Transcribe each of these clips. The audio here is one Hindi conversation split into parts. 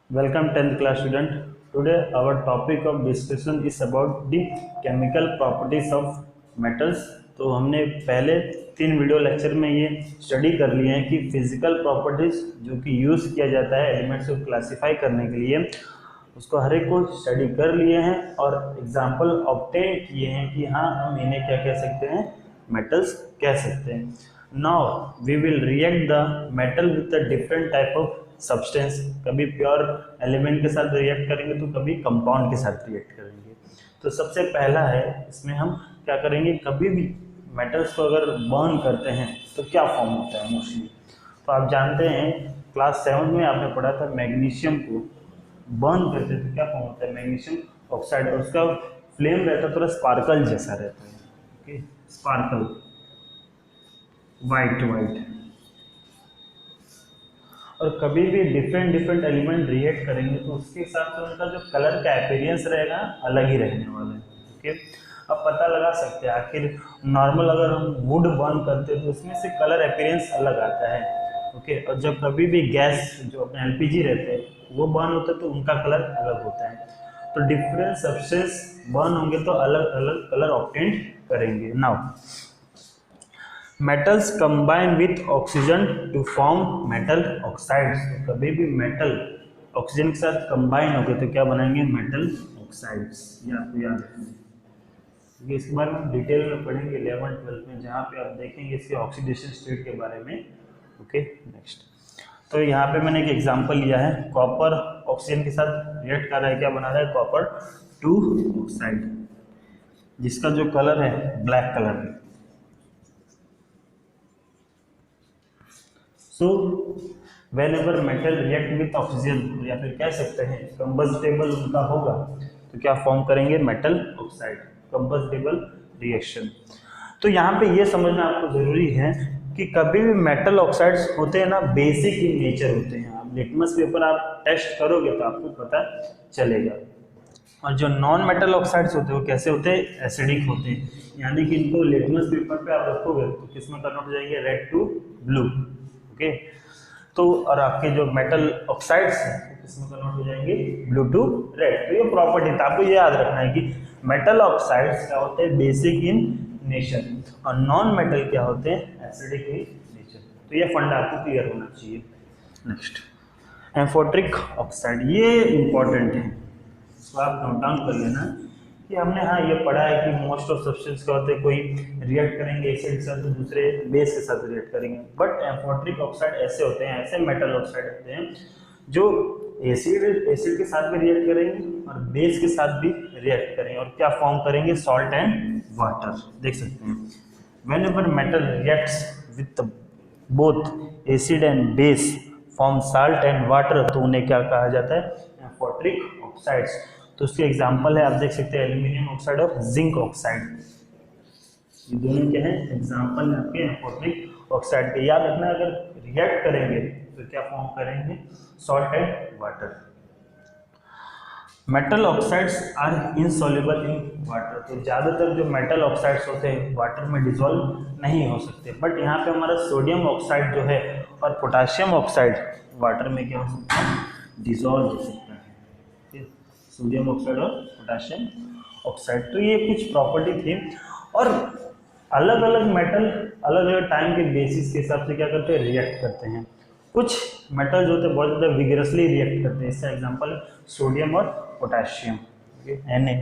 Welcome 10th class student. Today our topic of discussion is about the chemical properties of metals. तो हमने पहले 3 वीडियो लेक्चर में ये स्टडी कर लिए हैं कि फिजिकल प्रॉपर्टीज जो कि यूज़ किया जाता है एलिमेंट्स को क्लासिफाई करने के लिए, उसको हर एक को स्टडी कर लिए हैं और एग्जाम्पल ऑब्टेन किए हैं कि हाँ हम इन्हें क्या कह सकते हैं, मेटल्स कह सकते हैं. Now we will react the metal with the different type of substance. कभी प्योर एलिमेंट के साथ रिएक्ट करेंगे तो कभी कंपाउंड के साथ रिएक्ट करेंगे. तो सबसे पहला है, इसमें हम क्या करेंगे, कभी भी मेटल्स को अगर बर्न करते हैं तो क्या फॉर्म होता है मोस्टली. तो आप जानते हैं क्लास 7 में आपने पढ़ा था मैग्नीशियम को बर्न करते हैं तो क्या फॉर्म होता है, मैग्नीशियम ऑक्साइड. और उसका फ्लेम रहता है थोड़ा स्पार्कल जैसा रहता है. Okay, sparkle white. और कभी भी डिफरेंट एलिमेंट रिएक्ट करेंगे तो उसके हिसाब से उनका जो कलर का अपीयरेंस रहेगा अलग ही रहने वाला है. ओके, अब पता लगा सकते हैं आखिर नॉर्मल अगर हम वुड बर्न करते हैं तो उसमें से कलर अपीयरेंस अलग आता है. ओके, और जब कभी भी गैस जो अपने एलपीजी रहते हैं वो बर्न होता है तो उनका कलर अलग होता है. तो डिफरेंट सब्सटेंस बर्न होंगे तो अलग अलग कलर ऑब्टेन करेंगे. Now metals combine with oxygen to form metal oxides. तो कभी भी मेटल ऑक्सीजन के साथ कंबाइन हो गए तो क्या बनाएंगे, मेटल ऑक्साइड्स. ये आपको याद रखना है. ये इसके बारे में डिटेल में पढ़ेंगे 11th-12th में, जहाँ पे आप देखेंगे इसके ऑक्सीडेशन स्टेट के बारे में. Okay, next. तो यहाँ पे मैंने एक एग्जांपल लिया है, कॉपर ऑक्सीजन के साथ रिएक्ट कर रहा है, क्या बना रहा है, कॉपर 2 ऑक्साइड, जिसका जो कलर है ब्लैक कलर है. सो whenever metal react with oxygen, या फिर कह सकते हैं कंबस्टेबल उनका होगा तो क्या फॉर्म करेंगे, मेटल ऑक्साइड, कंबस्टेबल रिएक्शन. तो यहाँ पे ये समझना आपको जरूरी है कि कभी भी मेटल ऑक्साइड्स होते हैं ना, बेसिक इन नेचर होते हैं. आप लिटमस पेपर आप टेस्ट करोगे तो आपको पता चलेगा. और जो नॉन मेटल ऑक्साइड्स होते हैं वो कैसे होते हैं, एसिडिक होते हैं. यानी कि इनको लिटमस पेपर पे आप रखोगे तो किसमें कन्वर्ट हो जाएंगे, रेड टू ब्लू. ओके, तो और आपके जो मेटल ऑक्साइड्स हैं किसमें कन्वर्ट हो जाएंगे, ब्लू टू रेड. तो ये प्रॉपर्टी था, आपको ये याद रखना है कि मेटल ऑक्साइड्स क्या होते हैं, बेसिक इन नेचर, और नॉन मेटल क्या होते हैं, एसिडिक इन नेचर. तो ये फंडा आपको क्लियर होना चाहिए. नेक्स्ट, एम्फोट्रिक ऑक्साइड, ये इंपॉर्टेंट है, इसको आप नोट डाउन कर लेना कि हमने हाँ ये पढ़ा है कि मोस्ट ऑफ सब्सटेंस क्या होते हैं, कोई रिएक्ट करेंगे एसिड के साथ तो दूसरे बेस के साथ रिएक्ट करेंगे. बट एम्फोट्रिक ऑक्साइड ऐसे होते हैं, ऐसे मेटल ऑक्साइड होते हैं जो एसिड के साथ भी रिएक्ट करेंगे और बेस के साथ भी रिएक्ट करेंगे. और क्या फॉर्म करेंगे, सॉल्ट एंड वाटर. देख सकते हैं whenever metal reacts with both acid and base form salt and water, तो उन्हें क्या कहा जाता है, एम्फोट्रिक ऑक्साइड्स. तो उसके एग्जांपल है, आप देख सकते हैं एल्यूमिनियम ऑक्साइड और जिंक ऑक्साइड. ये दोनों क्या है, एग्जांपल है आपके एम्फोट्रिक ऑक्साइड के. याद रखना अगर रिएक्ट करेंगे तो क्या फॉर्म करेंगे, salt and water. Metal oxides are insoluble in water. तो ज़्यादातर जो मेटल ऑक्साइड्स होते हैं वाटर में डिजोल्व नहीं हो सकते. बट यहाँ पे हमारा सोडियम ऑक्साइड जो है और पोटाशियम ऑक्साइड वाटर में क्या हो सकता है, डिजोल्व हो सकता है, सोडियम ऑक्साइड और पोटाशियम ऑक्साइड. तो ये कुछ प्रॉपर्टी थी. और अलग अलग मेटल अलग अलग टाइम के बेसिस के हिसाब से क्या करते हैं, रिएक्ट करते हैं. कुछ मेटल जो होते हैं बहुत ज़्यादा विगरसली रिएक्ट करते हैं. इसका एग्जांपल है सोडियम और potassium. Na,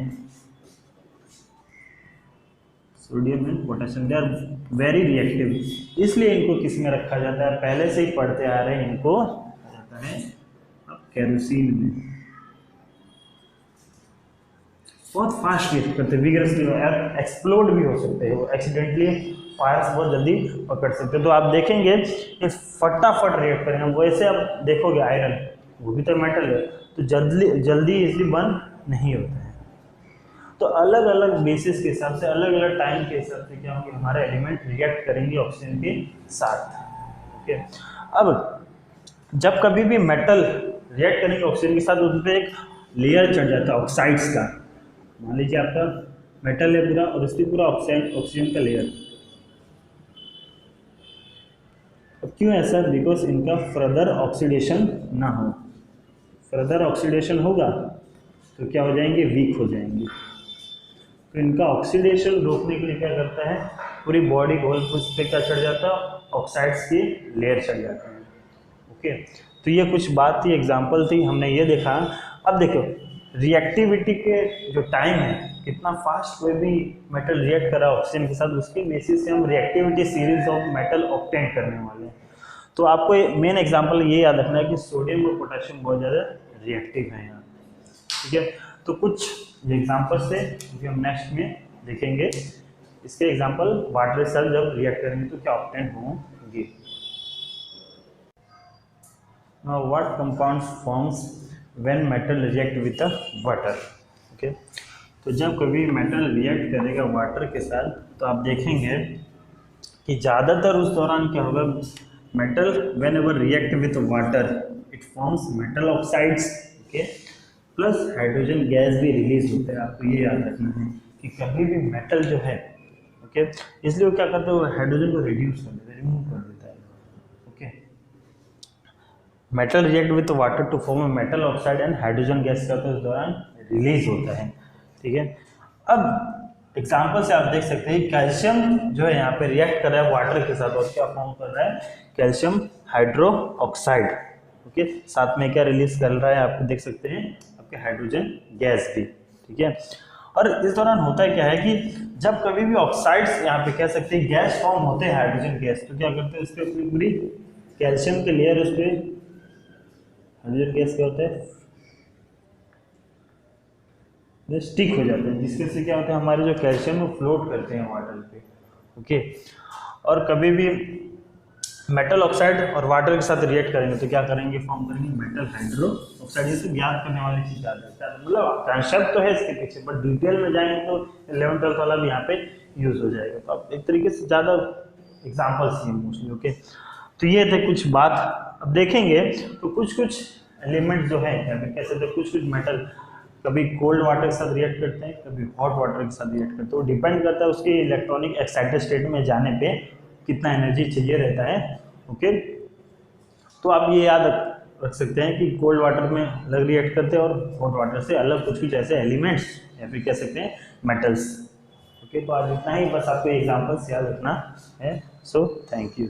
sodium and potassium, they are very reactive. इसलिए इनको किस में रखा जाता है, पहले से ही पढ़ते आ रहे हैं, इनको रखा जाता है अब केरोसिन में. बहुत फास्ट रिएक्ट करते हैं, विगरसली, एक्सप्लोड भी हो सकते हैं, वो एक्सीडेंटली फायर्स बहुत जल्दी पकड़ सकते हैं. तो आप देखेंगे ये फटाफट रिएक्ट करेंगे. वैसे आप देखोगे आयरन, वो भी तो मेटल है, तो जल्दी इजली बर्न नहीं होता है. तो अलग अलग बेसिस के हिसाब से अलग अलग टाइम के हिसाब से क्या होंगे, हमारे एलिमेंट रिएक्ट करेंगे ऑक्सीजन के साथ. ओके, अब जब कभी भी मेटल रिएक्ट करेंगे ऑक्सीजन के साथ उस पर एक लेयर चढ़ जाता है ऑक्साइड्स का. मान लीजिए आपका मेटल है पूरा और उस पर पूरा ऑक्सीजन का लेयर. अब क्यों ऐसा, बिकॉज इनका फर्दर ऑक्सीडेशन ना हो. फर्दर ऑक्सीडेशन होगा तो क्या हो जाएंगे, वीक हो जाएंगे। तो इनका ऑक्सीडेशन रोकने के लिए क्या करता है, पूरी बॉडी को उस पर क्या चढ़ जाता है, ऑक्साइड्स की लेयर चढ़ जाते हैं। ओके, तो ये कुछ बात थी, एग्जांपल थी, हमने ये देखा। अब देखो रिएक्टिविटी के जो टाइम है, कितना फास्ट कोई भी मेटल रिएक्ट करा ऑक्सीजन के साथ, उसके बेसिस से हम reactivity series of metal obtain करने वाले हैं। तो आपको मेन एग्जांपल ये याद रखना है कि सोडियम और पोटेशियम बहुत ज़्यादा रिएक्टिव है यहाँ, ठीक है। तो कुछ एग्जांपल्स से जो हम नेक्स्ट में देखेंगे, इसके एग्जांपल वाटर के साथ जब रिएक्ट करेंगे तो क्या ऑब्टेन होंगे। Now what compounds forms when metal react with the water? Okay, तो जब कभी मेटल रिएक्ट करेगा वाटर के साथ तो आप देखेंगे कि ज़्यादातर उस दौरान क्या होगा, metal when ever react with water it forms metal oxides, okay, plus hydrogen gas भी रिलीज होता है। आपको ये याद रखना है कि कभी भी मेटल जो है, ओके, इसलिए वो क्या करते हैं, हाइड्रोजन को रिड्यूस कर देता है, रिमूव कर देता है। Okay, metal react with water to form metal oxide and hydrogen gas का तो इस दौरान रिलीज होता है, ठीक है। अब एग्जांपल से आप देख सकते हैं कैल्शियम जो है यहाँ पे रिएक्ट कर रहा है वाटर के साथ और क्या फॉर्म कर रहा है, कैल्शियम हाइड्रो ऑक्साइड, ओके, साथ में क्या रिलीज कर रहा है, आप देख सकते हैं आपके हाइड्रोजन गैस भी, ठीक है। और इस दौरान होता है क्या है कि जब कभी भी ऑक्साइड्स यहाँ पे कह सकते हैं गैस फॉर्म होते हैं, हाइड्रोजन गैस, तो क्या करते हैं, उस पर अपनी पूरी कैल्शियम के लेयर, उस पर हाइड्रोजन गैस क्या होता है, स्टिक हो जाते हैं, जिसके से क्या होता है, हमारे जो कैल्शियम वो फ्लोट करते हैं वाटर पे। ओके, और कभी भी मेटल ऑक्साइड और वाटर के साथ रिएक्ट करेंगे तो क्या करेंगे, फॉर्म करेंगे मेटल हाइड्रो ऑक्साइड। जैसे याद करने वाली चीज याद है, मतलब कॉन्सेप्ट तो है इसके पीछे, बट डिटेल में जाएंगे तो 11th-12th वाला भी यहाँ पे यूज हो जाएगा। तो अब एक तरीके से ज़्यादा एग्जाम्पल्स हैं मोस्टली। ओके, तो ये थे कुछ बात। अब देखेंगे तो कुछ एलिमेंट जो है या फिर कैसे थे, कुछ मेटल कभी कोल्ड वाटर के साथ रिएक्ट करते हैं, कभी हॉट वाटर के साथ रिएक्ट करते हैं। तो डिपेंड करता है उसके इलेक्ट्रॉनिक एक्साइटेड स्टेट में जाने पे कितना एनर्जी चाहिए रहता है। ओके, तो आप ये याद रख सकते हैं कि कोल्ड वाटर में अलग रिएक्ट करते हैं और हॉट वाटर से अलग कुछ ऐसे एलिमेंट्स या फिर कह सकते हैं मेटल्स। ओके, तो आज इतना ही, बस आपको एग्जाम्पल्स याद रखना है। So thank you.